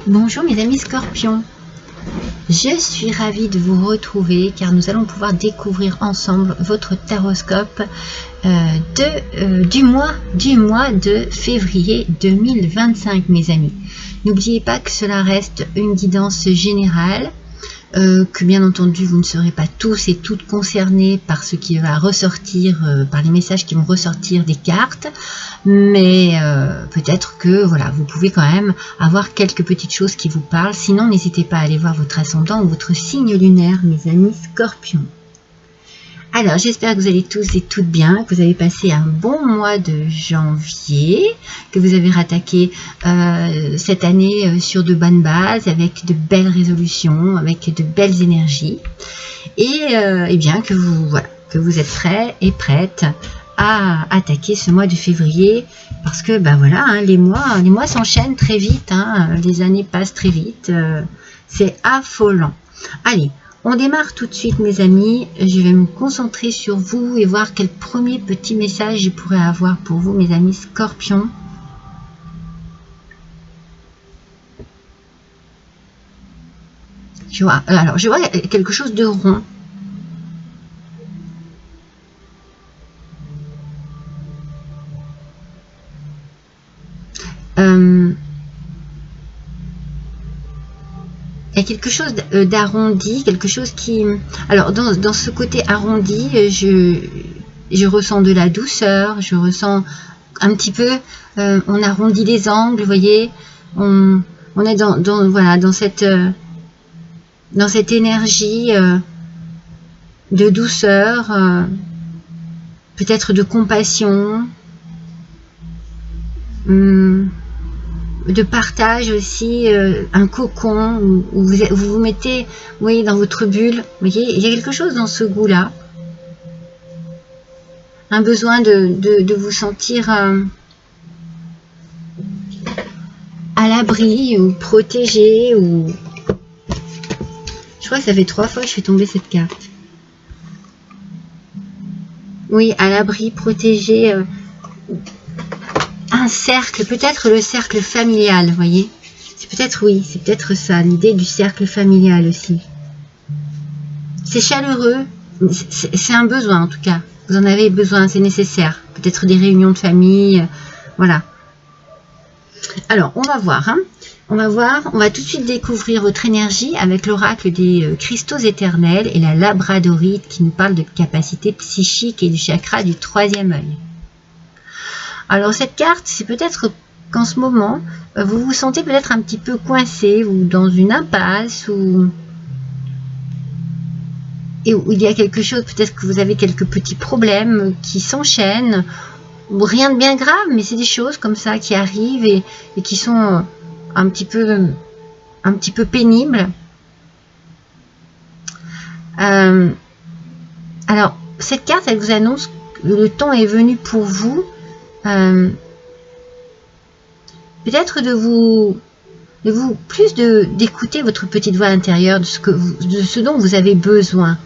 Bonjour mes amis scorpions, je suis ravie de vous retrouver car nous allons pouvoir découvrir ensemble votre taroscope du mois de février 2025 mes amis. N'oubliez pas que cela reste une guidance générale, que bien entendu vous ne serez pas tous et toutes concernés par ce qui va ressortir, par les messages qui vont ressortir des cartes, mais peut-être que voilà, vous pouvez quand même avoir quelques petites choses qui vous parlent. Sinon n'hésitez pas à aller voir votre ascendant ou votre signe lunaire mes amis scorpions. Alors j'espère que vous allez tous et toutes bien, que vous avez passé un bon mois de janvier, que vous avez rattaqué cette année sur de bonnes bases, avec de belles résolutions, avec de belles énergies, et bien que vous êtes prêts et prêtes à attaquer ce mois de février, parce que ben voilà, hein, les mois s'enchaînent très vite, hein, les années passent très vite, c'est affolant. Allez, on démarre tout de suite mes amis, je vais me concentrer sur vous et voir quel premier petit message je pourrais avoir pour vous mes amis scorpions. Je vois quelque chose de rond. Il y a quelque chose d'arrondi, quelque chose qui... Alors, dans ce côté arrondi, je ressens de la douceur, je ressens un petit peu... on arrondit les angles, vous voyez. On est dans cette énergie de douceur, peut-être de compassion, de partage aussi, un cocon où vous vous mettez, oui, dans votre bulle. Vous voyez, il y a quelque chose dans ce goût-là. Un besoin de vous sentir à l'abri ou protégé. Ou... Je crois que ça fait 3 fois que je fais tomber cette carte. Oui, à l'abri, protégé. Un cercle, peut-être le cercle familial, vous voyez. C'est peut-être, oui, c'est peut-être ça, l'idée du cercle familial aussi. C'est chaleureux, c'est un besoin en tout cas. Vous en avez besoin, c'est nécessaire. Peut-être des réunions de famille, voilà. Alors, on va voir, hein. On va tout de suite découvrir votre énergie avec l'oracle des cristaux éternels et la labradorite qui nous parle de capacité psychique et du chakra du 3e œil. Alors cette carte, c'est peut-être qu'en ce moment, vous vous sentez peut-être un petit peu coincé ou dans une impasse ou où il y a quelque chose, peut-être que vous avez quelques petits problèmes qui s'enchaînent, rien de bien grave, mais c'est des choses comme ça qui arrivent et qui sont un petit peu pénibles. Alors cette carte, elle vous annonce que le temps est venu pour vous. Peut-être d'écouter votre petite voix intérieure, de ce dont vous avez besoin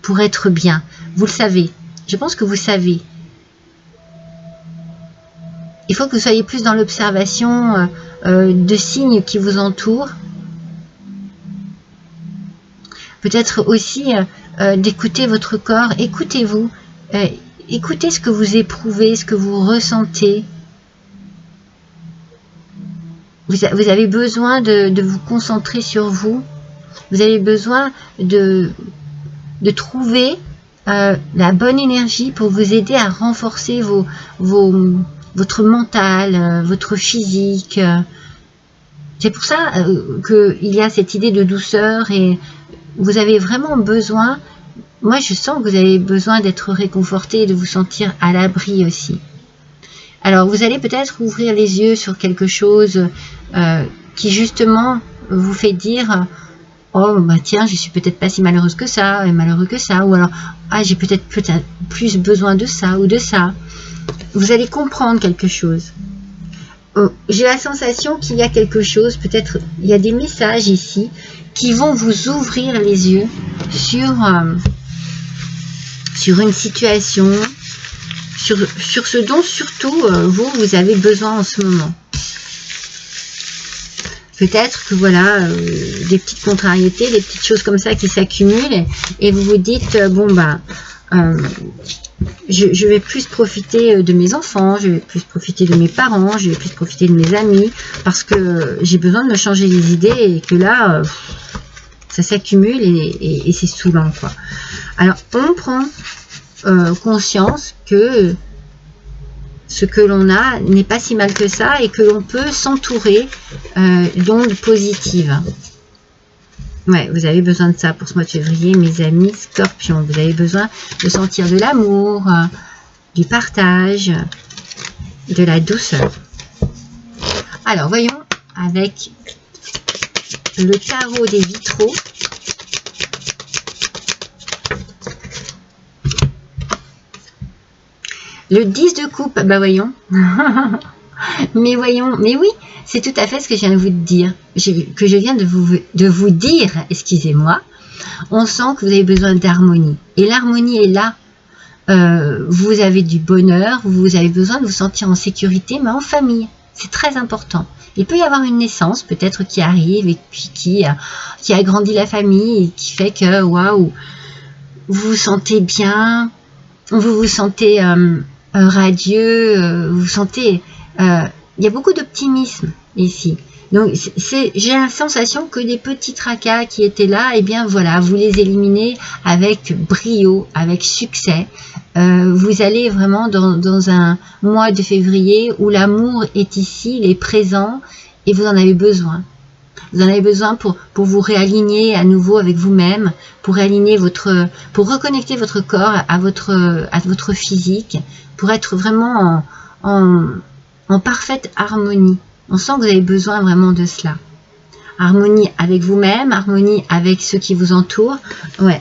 pour être bien. Vous le savez, je pense que vous savez. Il faut que vous soyez plus dans l'observation de signes qui vous entourent. Peut-être aussi d'écouter votre corps. Écoutez-vous. Écoutez ce que vous éprouvez, ce que vous ressentez. Vous avez besoin de vous concentrer sur vous. Vous avez besoin de trouver la bonne énergie pour vous aider à renforcer votre mental, votre physique. C'est pour ça qu'il y a cette idée de douceur et vous avez vraiment besoin... Moi, je sens que vous avez besoin d'être réconforté et de vous sentir à l'abri aussi. Alors, vous allez peut-être ouvrir les yeux sur quelque chose qui, justement, vous fait dire « Oh, bah tiens, je suis peut-être pas si malheureuse que ça, et malheureux que ça. » Ou alors « Ah, j'ai peut-être plus besoin de ça ou de ça. » Vous allez comprendre quelque chose. J'ai la sensation qu'il y a quelque chose, peut-être, il y a des messages ici qui vont vous ouvrir les yeux sur une situation, sur ce dont surtout vous avez besoin en ce moment. peut-être que voilà, des petites contrariétés, des petites choses comme ça qui s'accumulent et vous vous dites, bon bah, je vais plus profiter de mes enfants, je vais plus profiter de mes parents, je vais plus profiter de mes amis, parce que j'ai besoin de me changer les idées et que là, ça s'accumule et c'est saoulant, quoi. Alors, on prend conscience que ce que l'on a n'est pas si mal que ça et que l'on peut s'entourer d'ondes positives. Ouais, vous avez besoin de ça pour ce mois de février, mes amis Scorpions. Vous avez besoin de sentir de l'amour, du partage, de la douceur. Alors, voyons avec le tarot des vitraux. Le 10 de coupe, bah voyons. Mais voyons, mais oui, c'est tout à fait ce que je viens de vous dire, de vous dire, excusez-moi. On sent que vous avez besoin d'harmonie. Et l'harmonie est là. Vous avez du bonheur, vous avez besoin de vous sentir en sécurité, mais en famille. C'est très important. Il peut y avoir une naissance, peut-être, qui arrive et puis qui agrandit la famille et qui fait que, waouh, vous vous sentez bien, vous vous sentez radieux, vous sentez... il y a beaucoup d'optimisme ici. Donc, j'ai la sensation que les petits tracas qui étaient là, eh bien voilà, vous les éliminez avec brio, avec succès. Vous allez vraiment dans un mois de février où l'amour est ici, il est présent et vous en avez besoin. Vous en avez besoin pour vous réaligner à nouveau avec vous-même, pour reconnecter votre corps à votre physique, pour être vraiment en parfaite harmonie. On sent que vous avez besoin vraiment de cela. Harmonie avec vous-même, harmonie avec ceux qui vous entourent. Ouais.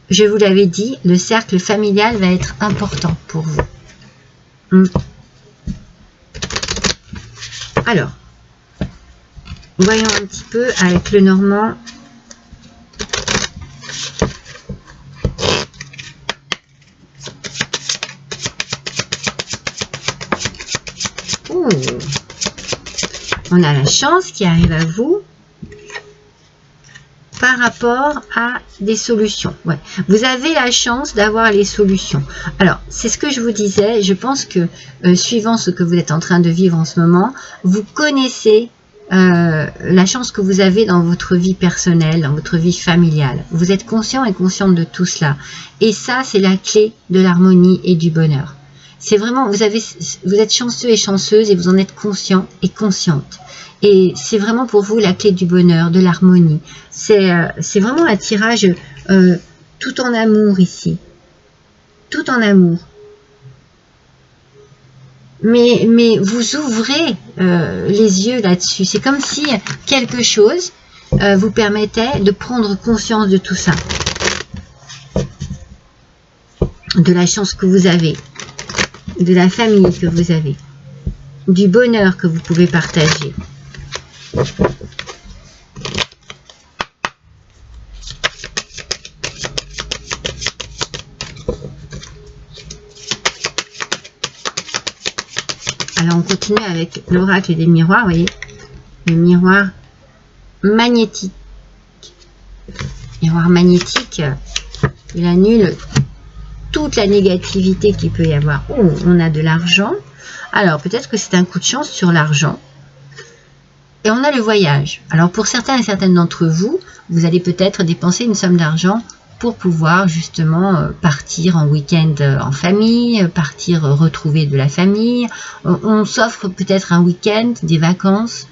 Je vous l'avais dit, le cercle familial va être important pour vous. Alors, voyons un petit peu avec le Normand. On a la chance qui arrive à vous par rapport à des solutions. Ouais. Vous avez la chance d'avoir les solutions. Alors, c'est ce que je vous disais. Je pense que, suivant ce que vous êtes en train de vivre en ce moment, vous connaissez la chance que vous avez dans votre vie personnelle, dans votre vie familiale. Vous êtes conscient et consciente de tout cela. Et ça, c'est la clé de l'harmonie et du bonheur. C'est vraiment, vous êtes chanceux et chanceuse et vous en êtes conscient et consciente. Et c'est vraiment pour vous la clé du bonheur, de l'harmonie. C'est vraiment un tirage tout en amour ici. Tout en amour. Mais vous ouvrez les yeux là-dessus. C'est comme si quelque chose vous permettait de prendre conscience de tout ça. De la chance que vous avez. De la famille que vous avez. Du bonheur que vous pouvez partager. Alors on continue avec l'oracle des miroirs, vous voyez, le miroir magnétique. Miroir magnétique, il annule toute la négativité qu'il peut y avoir. Oh, on a de l'argent. Alors peut-être que c'est un coup de chance sur l'argent. Et on a le voyage. Alors pour certains et certaines d'entre vous, vous allez peut-être dépenser une somme d'argent pour pouvoir justement partir en week-end en famille, partir retrouver de la famille. On s'offre peut-être un week-end, des vacances,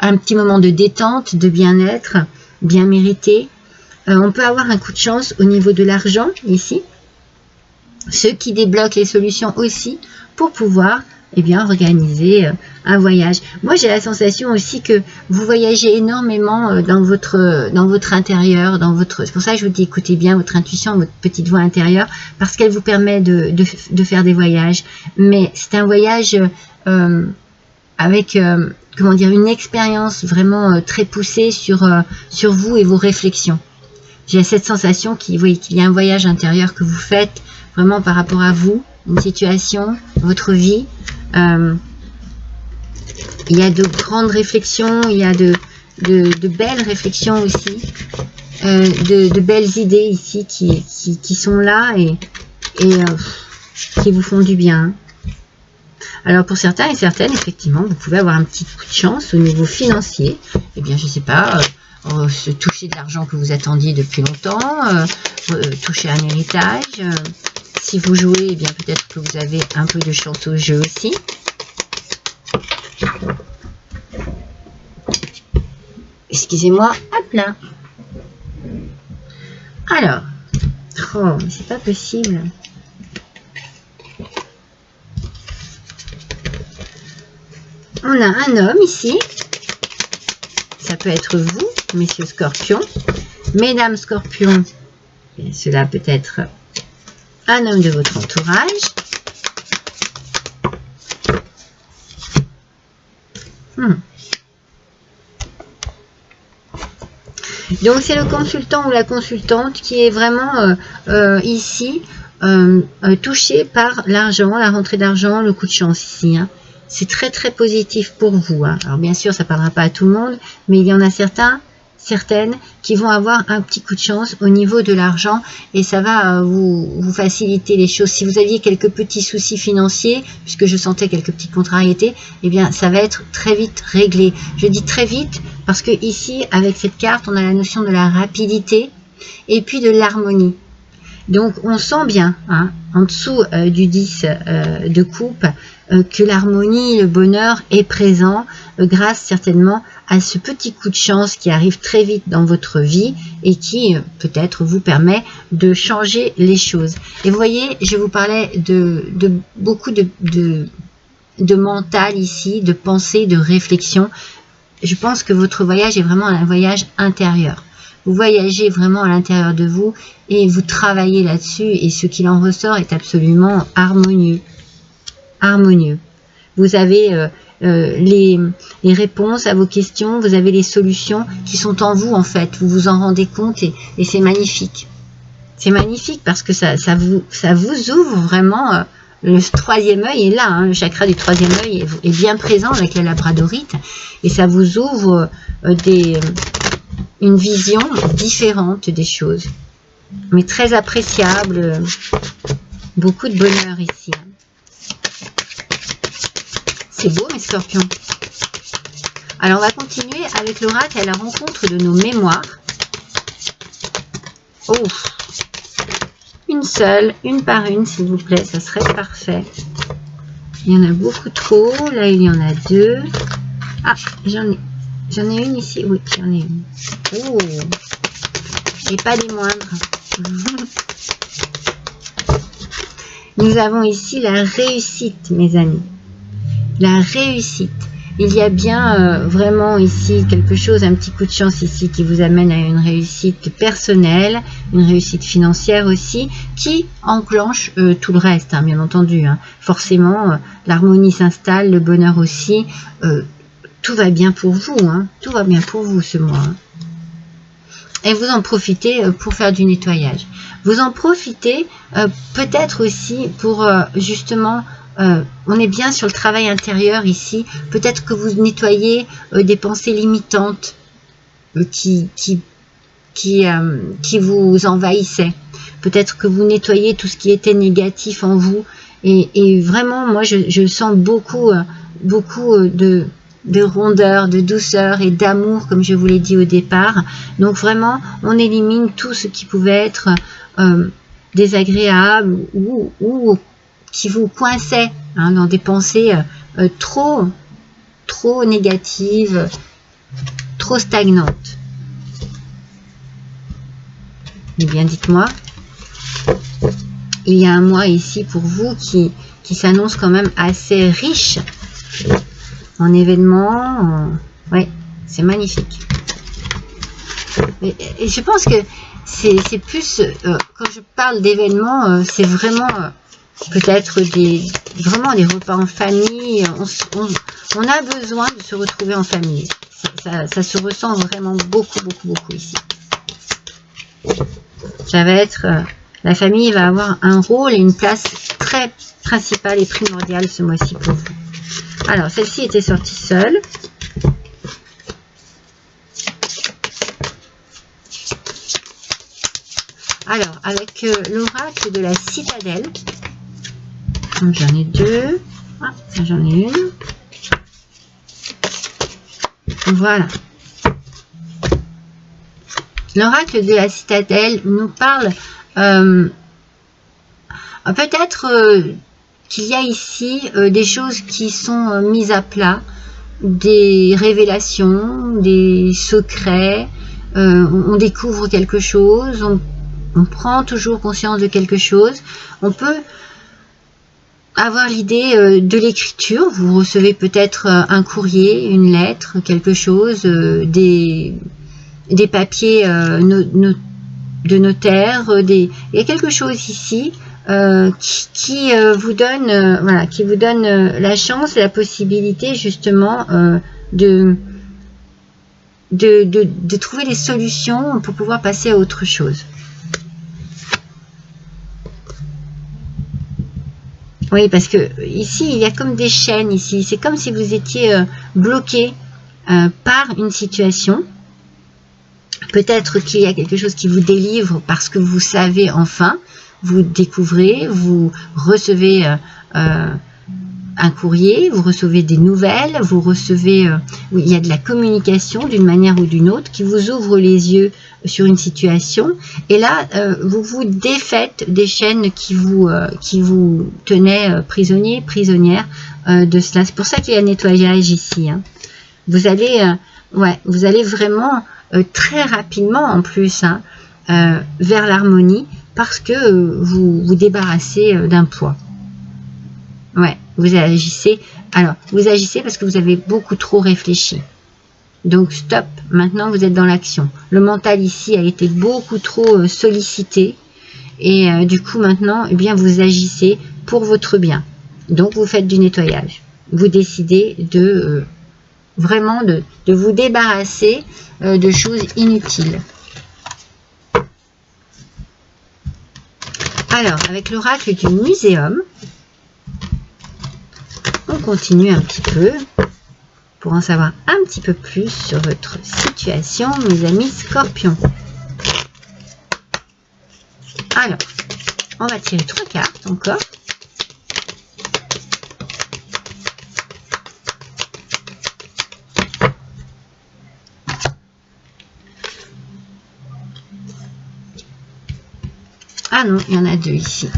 un petit moment de détente, de bien-être, bien mérité. On peut avoir un coup de chance au niveau de l'argent ici, ce qui débloque les solutions aussi pour pouvoir organiser un voyage. Moi, j'ai la sensation aussi que vous voyagez énormément dans votre intérieur, c'est pour ça que je vous dis, écoutez bien votre intuition, votre petite voix intérieure, parce qu'elle vous permet de faire des voyages. Mais c'est un voyage avec, comment dire, une expérience vraiment très poussée sur vous et vos réflexions. J'ai cette sensation qu'il y a un voyage intérieur que vous faites vraiment par rapport à vous, une situation, votre vie. Il y a de grandes réflexions, il y a de belles réflexions aussi, de belles idées ici qui sont là et qui vous font du bien. Alors pour certains et certaines, effectivement, vous pouvez avoir un petit coup de chance au niveau financier. Eh bien, je ne sais pas, se toucher de l'argent que vous attendiez depuis longtemps, toucher un héritage. Si vous jouez, eh bien peut-être que vous avez un peu de chance au jeu aussi. Excusez-moi, hop là. Alors, oh, mais c'est pas possible. On a un homme ici. Ça peut être vous, messieurs Scorpions. Mesdames Scorpions, cela peut être un homme de votre entourage. Donc c'est le consultant ou la consultante qui est vraiment ici touché par l'argent, la rentrée d'argent, le coup de chance ici. Hein. C'est très très positif pour vous. Hein. Alors bien sûr ça ne parlera pas à tout le monde, mais il y en a certaines qui vont avoir un petit coup de chance au niveau de l'argent et ça va vous faciliter les choses. Si vous aviez quelques petits soucis financiers, puisque je sentais quelques petites contrariétés, eh bien ça va être très vite réglé. Je dis très vite parce que ici avec cette carte on a la notion de la rapidité et puis de l'harmonie. Donc on sent bien hein, en dessous du 10 de coupe que l'harmonie, le bonheur est présent grâce certainement à ce petit coup de chance qui arrive très vite dans votre vie et qui peut-être vous permet de changer les choses. Et vous voyez, je vous parlais de beaucoup de mental ici, de pensée, de réflexion. Je pense que votre voyage est vraiment un voyage intérieur. Vous voyagez vraiment à l'intérieur de vous et vous travaillez là-dessus et ce qu'il en ressort est absolument harmonieux. Harmonieux. Vous avez les réponses à vos questions, vous avez les solutions qui sont en vous en fait. Vous vous en rendez compte et c'est magnifique. C'est magnifique parce que ça vous ouvre vraiment. Le troisième œil est là, hein, le chakra du troisième œil est bien présent avec la labradorite et ça vous ouvre une vision différente des choses, mais très appréciable, beaucoup de bonheur ici. C'est beau mes scorpions. Alors on va continuer avec l'oracle à la rencontre de nos mémoires. Oh, une seule, une par une s'il vous plaît, ça serait parfait. Il y en a beaucoup trop, là il y en a deux. Ah, j'en ai une ici, oui, j'en ai une. Oh, et pas des moindres. Nous avons ici la réussite, mes amis. La réussite. Il y a bien vraiment ici quelque chose, un petit coup de chance ici qui vous amène à une réussite personnelle, une réussite financière aussi, qui enclenche tout le reste, hein, bien entendu. Hein. Forcément, l'harmonie s'installe, le bonheur aussi. Tout va bien pour vous, hein. Tout va bien pour vous ce mois. Hein. Et vous en profitez pour faire du nettoyage. Vous en profitez peut-être aussi pour justement... on est bien sur le travail intérieur ici. Peut-être que vous nettoyez des pensées limitantes qui vous envahissaient. Peut-être que vous nettoyez tout ce qui était négatif en vous. Et vraiment, moi, je sens beaucoup de rondeur, de douceur et d'amour, comme je vous l'ai dit au départ. Donc vraiment, on élimine tout ce qui pouvait être désagréable ou qui vous coinçait hein, dans des pensées trop négatives, trop stagnantes. Eh bien, dites-moi, il y a un mois ici pour vous qui s'annonce quand même assez riche en événements. Ouais, c'est magnifique. Et je pense que c'est plus, quand je parle d'événements, c'est vraiment... peut-être vraiment des repas en famille. On a besoin de se retrouver en famille. Ça se ressent vraiment beaucoup ici. Ça va être... la famille va avoir un rôle et une place très principale et primordiale ce mois-ci pour vous. Alors, celle-ci était sortie seule. Alors, avec l'oracle de la citadelle, j'en ai deux. Ah, j'en ai une. Voilà. L'oracle de la citadelle nous parle peut-être qu'il y a ici des choses qui sont mises à plat, des révélations, des secrets, on découvre quelque chose, on prend toujours conscience de quelque chose, on peut avoir l'idée de l'écriture, vous recevez peut-être un courrier, une lettre, quelque chose, des papiers de notaire, il y a quelque chose ici qui vous donne, voilà, qui vous donne la chance et la possibilité justement de trouver des solutions pour pouvoir passer à autre chose. Oui, parce que ici, il y a comme des chaînes ici. C'est comme si vous étiez bloqué par une situation. Peut-être qu'il y a quelque chose qui vous délivre parce que vous savez enfin, vous découvrez, vous recevez un courrier, vous recevez des nouvelles, vous recevez, il y a de la communication d'une manière ou d'une autre qui vous ouvre les yeux sur une situation, et là vous vous défaites des chaînes qui vous tenaient prisonnier, prisonnière de cela. C'est pour ça qu'il y a un nettoyage ici, hein. Vous allez vous allez vraiment très rapidement en plus, hein, vers l'harmonie, parce que vous vous débarrassez d'un poids. Ouais, vous agissez. Alors, vous agissez parce que vous avez beaucoup trop réfléchi. Donc, stop. Maintenant, vous êtes dans l'action. Le mental ici a été beaucoup trop sollicité. Et du coup, maintenant, eh bien, vous agissez pour votre bien. Donc, vous faites du nettoyage. Vous décidez de vraiment de vous débarrasser de choses inutiles. Alors, avec l'oracle du muséum, on continue un petit peu pour en savoir un petit peu plus sur votre situation, mes amis scorpions. Alors, on va tirer 3 cartes encore. Ah non, il y en a 2 ici.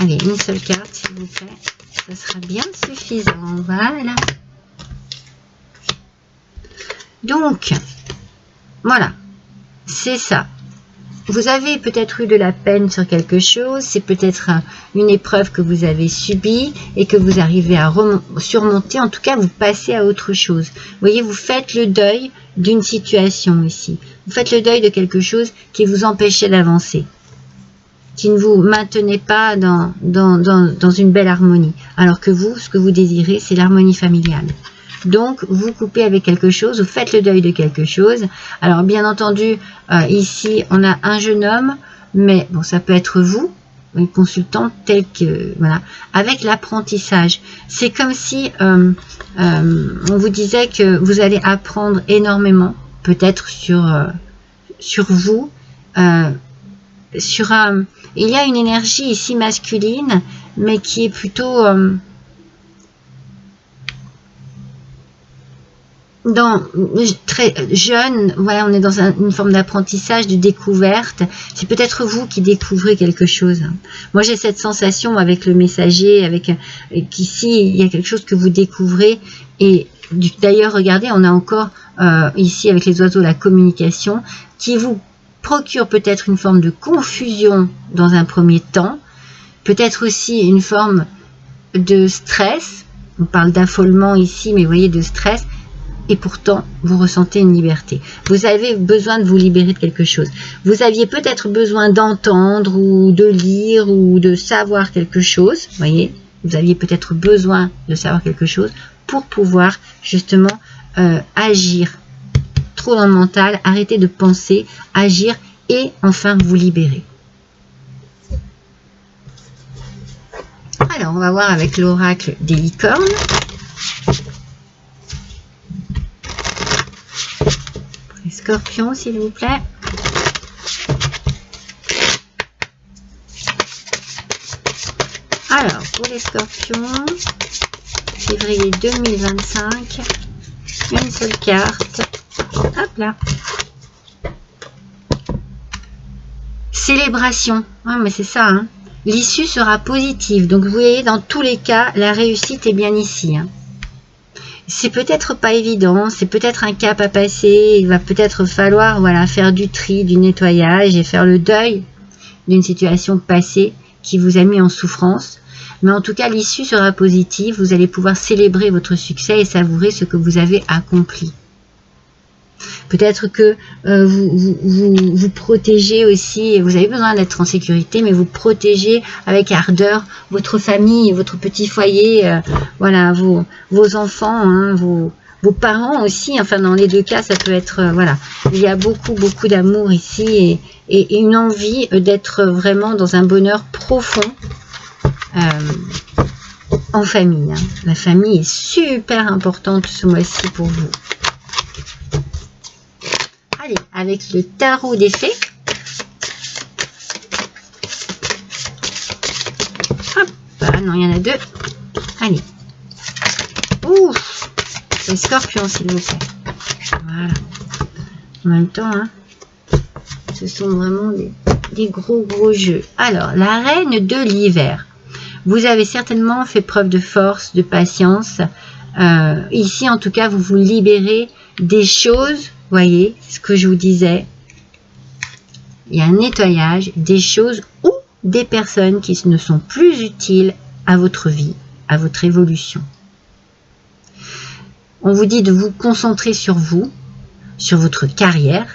Allez, une seule carte, s'il vous plaît. Ça sera bien suffisant. Voilà. Donc, voilà. C'est ça. Vous avez peut-être eu de la peine sur quelque chose. C'est peut-être une épreuve que vous avez subie et que vous arrivez à surmonter. En tout cas, vous passez à autre chose. Vous voyez, vous faites le deuil d'une situation ici. Vous faites le deuil de quelque chose qui vous empêchait d'avancer, qui ne vous maintenait pas dans une belle harmonie. Alors que vous, ce que vous désirez, c'est l'harmonie familiale. Donc, vous coupez avec quelque chose, vous faites le deuil de quelque chose. Alors, bien entendu, ici, on a un jeune homme, mais bon, ça peut être vous, une consultante telle que, voilà, avec l'apprentissage. C'est comme si on vous disait que vous allez apprendre énormément, peut-être sur vous, il y a une énergie ici masculine, mais qui est plutôt très jeune. Voilà, on est dans une forme d'apprentissage, de découverte. C'est peut-être vous qui découvrez quelque chose. Moi, j'ai cette sensation avec le messager, qu'ici, il y a quelque chose que vous découvrez. Et d'ailleurs, regardez, on a encore ici, avec les oiseaux, la communication, qui vous procure peut-être une forme de confusion dans un premier temps, peut-être aussi une forme de stress. On parle d'affolement ici, mais vous voyez, de stress. Et pourtant, vous ressentez une liberté. Vous avez besoin de vous libérer de quelque chose. Vous aviez peut-être besoin d'entendre ou de lire ou de savoir quelque chose. Vous voyez, vous aviez peut-être besoin de savoir quelque chose pour pouvoir justement agir. Trop dans le mental, arrêtez de penser, agir et enfin vous libérer. Alors, on va voir avec l'oracle des licornes. Pour les scorpions, s'il vous plaît. Alors, pour les scorpions, février 2025, une seule carte. Hop là. Célébration. Ah, mais c'est ça, hein. L'issue sera positive. Donc, vous voyez, dans tous les cas, la réussite est bien ici, hein. C'est peut-être pas évident, c'est peut-être un cap à passer. Il va peut-être falloir, voilà, faire du tri, du nettoyage et faire le deuil d'une situation passée qui vous a mis en souffrance. Mais en tout cas, l'issue sera positive. Vous allez pouvoir célébrer votre succès et savourer ce que vous avez accompli. Peut-être que vous protégez aussi, et vous avez besoin d'être en sécurité, mais vous protégez avec ardeur votre famille, votre petit foyer, voilà, vos enfants, hein, vos parents aussi. Enfin, dans les deux cas, ça peut être, voilà, il y a beaucoup d'amour ici et une envie d'être vraiment dans un bonheur profond. En famille, hein. La famille est super importante ce mois-ci pour vous. Allez, avec le tarot des fées. Hop, ah non, il y en a deux. Allez. Ouf, les scorpions, s'il vous plaît. Voilà. En même temps, hein, ce sont vraiment des gros jeux. Alors, la reine de l'hiver. Vous avez certainement fait preuve de force, de patience. Ici, en tout cas, vous vous libérez des choses, voyez, ce que je vous disais. Il y a un nettoyage des choses ou des personnes qui ne sont plus utiles à votre vie, à votre évolution. On vous dit de vous concentrer sur vous, sur votre carrière.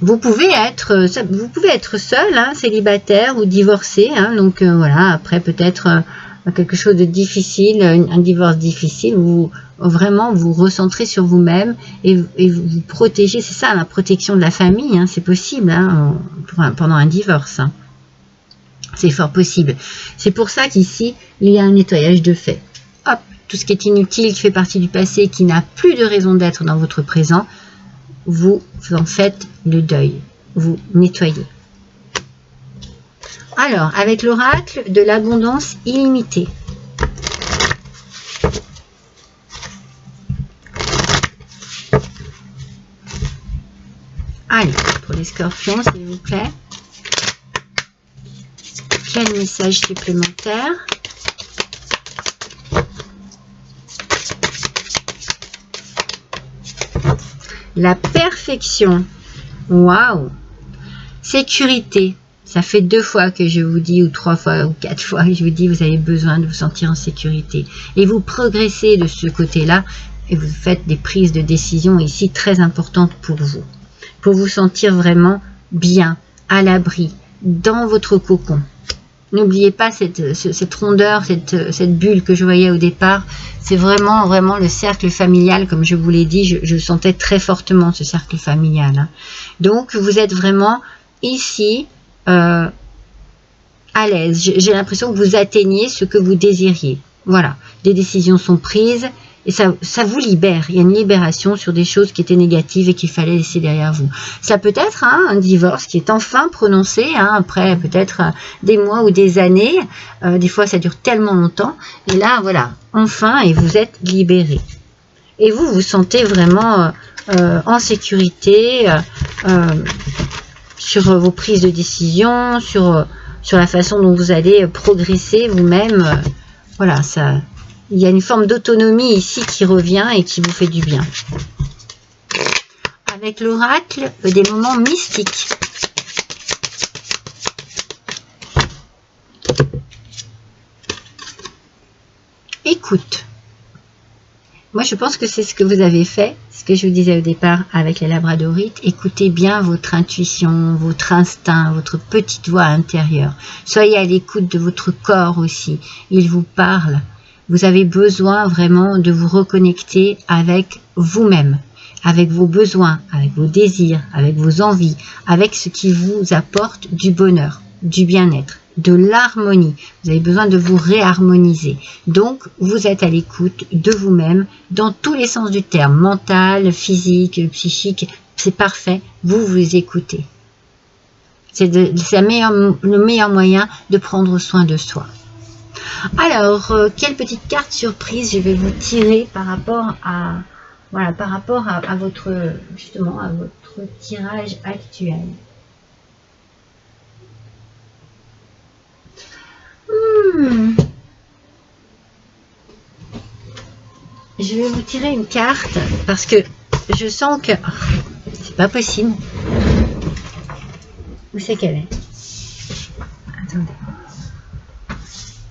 Vous pouvez être seul, hein, célibataire ou divorcé, hein, donc voilà, après peut-être quelque chose de difficile, un divorce difficile, où vraiment vous recentrez sur vous-même et vous protégez, c'est ça la protection de la famille, hein, c'est possible, hein, pendant un divorce, hein. C'est fort possible. C'est pour ça qu'ici, il y a un nettoyage de fait. Hop, tout ce qui est inutile, qui fait partie du passé, qui n'a plus de raison d'être dans votre présent, vous en faites le deuil, vous nettoyez. Alors, avec l'oracle de l'abondance illimitée. Allez, pour les scorpions, s'il vous plaît. Quel message supplémentaire ? La perfection. Waouh. Sécurité. Ça fait 2 fois que je vous dis, ou 3 fois, ou 4 fois que je vous dis, vous avez besoin de vous sentir en sécurité. Et vous progressez de ce côté-là, et vous faites des prises de décision ici très importantes pour vous. Pour vous sentir vraiment bien, à l'abri, dans votre cocon. N'oubliez pas cette rondeur, cette bulle que je voyais au départ. C'est vraiment le cercle familial, comme je vous l'ai dit. Je sentais très fortement ce cercle familial, hein. Donc, vous êtes vraiment ici à l'aise. J'ai l'impression que vous atteignez ce que vous désiriez. Voilà, des décisions sont prises et ça vous libère. Il y a une libération sur des choses qui étaient négatives et qu'il fallait laisser derrière vous. Ça peut être, hein, un divorce qui est enfin prononcé, hein, après peut-être des mois ou des années. Des fois, ça dure tellement longtemps. Et là, voilà, enfin, et vous êtes libéré. Et vous vous sentez vraiment en sécurité sur vos prises de décision, sur la façon dont vous allez progresser vous-même. Voilà, ça... Il y a une forme d'autonomie ici qui revient et qui vous fait du bien. Avec l'oracle des moments mystiques. Écoute. Moi, je pense que c'est ce que vous avez fait, ce que je vous disais au départ avec les labradorites. Écoutez bien votre intuition, votre instinct, votre petite voix intérieure. Soyez à l'écoute de votre corps aussi. Il vous parle. Vous avez besoin vraiment de vous reconnecter avec vous-même, avec vos besoins, avec vos désirs, avec vos envies, avec ce qui vous apporte du bonheur. du bien-être, de l'harmonie. Vous avez besoin de vous réharmoniser. Donc, vous êtes à l'écoute de vous-même dans tous les sens du terme, mental, physique, psychique. C'est parfait, vous vous écoutez. C'est le meilleur moyen de prendre soin de soi. Alors, quelle petite carte surprise je vais vous tirer par rapport à, voilà, par rapport à votre, justement, à votre tirage actuel. Je vais vous tirer une carte parce que je sens que c'est pas possible. Où c'est qu'elle est? Attendez.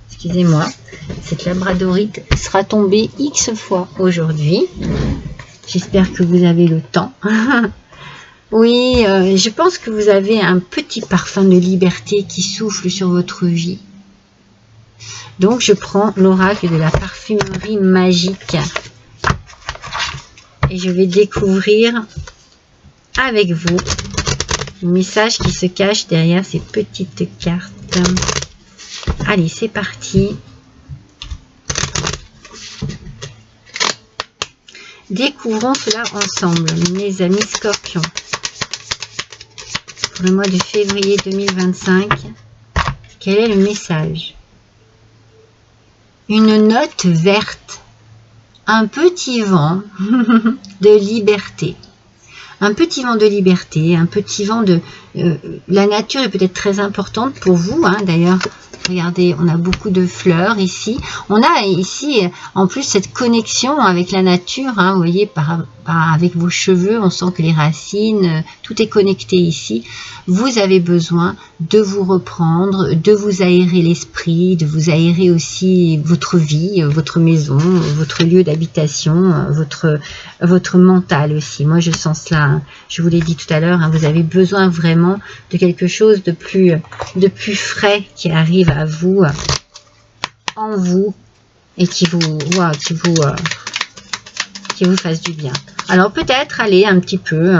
Excusez-moi. Cette labradorite sera tombée X fois aujourd'hui. J'espère que vous avez le temps. Oui, je pense que vous avez un petit parfum de liberté qui souffle sur votre vie. Donc, je prends l'oracle de la parfumerie magique. Et je vais découvrir avec vous le message qui se cache derrière ces petites cartes. Allez, c'est parti. Découvrons cela ensemble, mes amis scorpions. Pour le mois de février 2025, quel est le message? Une note verte, un petit vent de liberté. Un petit vent de liberté, un petit vent de... la nature est peut-être très importante pour vous, hein, d'ailleurs. Regardez, on a beaucoup de fleurs ici. On a ici, en plus, cette connexion avec la nature. Hein, vous voyez, avec vos cheveux, on sent que les racines, tout est connecté ici. Vous avez besoin de vous reprendre, de vous aérer l'esprit, de vous aérer aussi votre vie, votre maison, votre lieu d'habitation, votre mental aussi. Moi, je sens cela. Hein. Je vous l'ai dit tout à l'heure, hein, vous avez besoin vraiment de quelque chose de plus frais qui arrive à vous, en vous, et qui vous fasse du bien. Alors peut-être aller un petit peu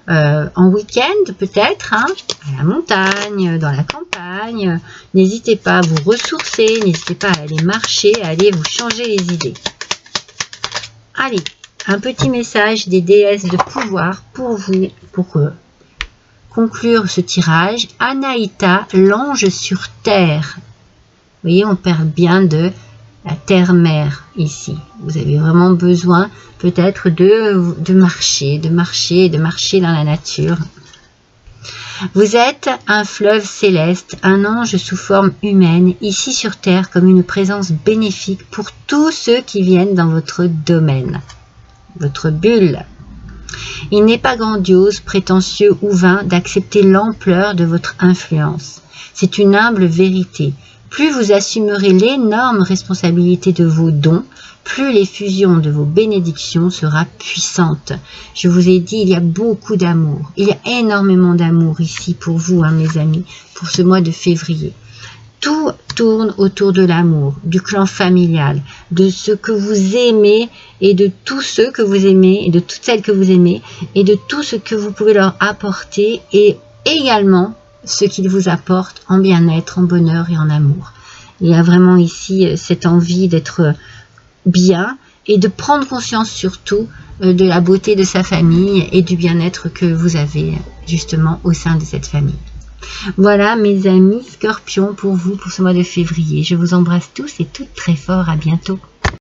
en week-end, peut-être, hein, à la montagne, dans la campagne. N'hésitez pas à vous ressourcer, n'hésitez pas à aller marcher, à aller vous changer les idées. Allez, un petit message des déesses de pouvoir pour vous, pour conclure ce tirage. Anaïta, l'ange sur terre. Vous voyez, on perd bien de la terre-mère ici. Vous avez vraiment besoin peut-être de marcher dans la nature. Vous êtes un fleuve céleste, un ange sous forme humaine, ici sur terre comme une présence bénéfique pour tous ceux qui viennent dans votre domaine, votre bulle. Il n'est pas grandiose, prétentieux ou vain d'accepter l'ampleur de votre influence. C'est une humble vérité. Plus vous assumerez l'énorme responsabilité de vos dons, plus l'effusion de vos bénédictions sera puissante. Je vous ai dit, il y a beaucoup d'amour. Il y a énormément d'amour ici pour vous, hein, mes amis, pour ce mois de février. Tout tourne autour de l'amour, du clan familial, de ce que vous aimez et de tous ceux que vous aimez et de toutes celles que vous aimez et de tout ce que vous pouvez leur apporter et également ce qu'ils vous apportent en bien-être, en bonheur et en amour. Il y a vraiment ici cette envie d'être bien et de prendre conscience surtout de la beauté de sa famille et du bien-être que vous avez justement au sein de cette famille. Voilà mes amis scorpions pour vous pour ce mois de février. Je vous embrasse tous et toutes très fort. À bientôt.